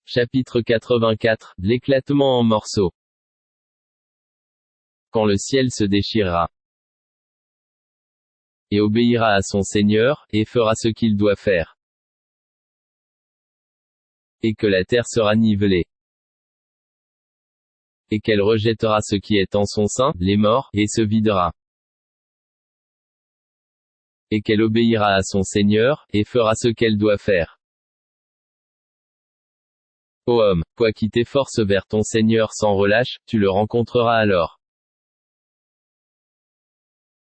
Chapitre 84, l'éclatement en morceaux. Quand le ciel se déchirera, et obéira à son Seigneur, et fera ce qu'il doit faire, et que la terre sera nivelée, et qu'elle rejettera ce qui est en son sein, les morts, et se videra, et qu'elle obéira à son Seigneur, et fera ce qu'elle doit faire. Ô homme, qui t'efforce vers ton Seigneur sans relâche, tu le rencontreras alors.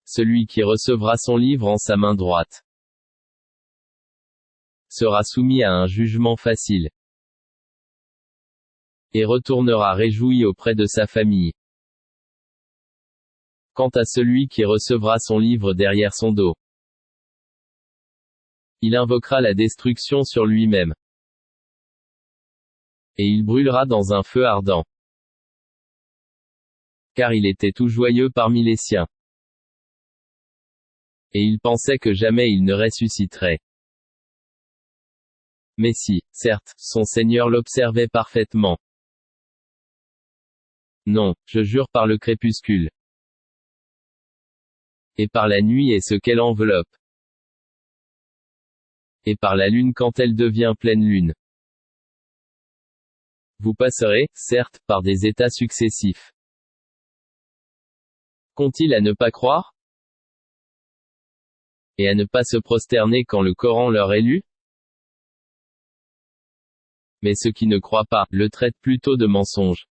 Celui qui recevra son livre en sa main droite sera soumis à un jugement facile, et retournera réjoui auprès de sa famille. Quant à celui qui recevra son livre derrière son dos, il invoquera la destruction sur lui-même, et il brûlera dans un feu ardent. Car il était tout joyeux parmi les siens, et il pensait que jamais il ne ressusciterait. Mais si, certes, son Seigneur l'observait parfaitement. Non, je jure par le crépuscule, et par la nuit et ce qu'elle enveloppe, et par la lune quand elle devient pleine lune. Vous passerez, certes, par des états successifs. Qu'ont-ils à ne pas croire? Et à ne pas se prosterner quand le Coran leur est lu? Mais ceux qui ne croient pas, le traitent plutôt de mensonge.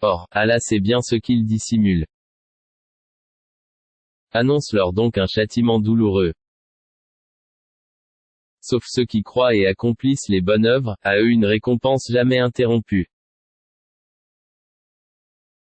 Or, Allah sait bien ce qu'ils dissimulent. Annonce-leur donc un châtiment douloureux. Sauf ceux qui croient et accomplissent les bonnes œuvres, à eux une récompense jamais interrompue.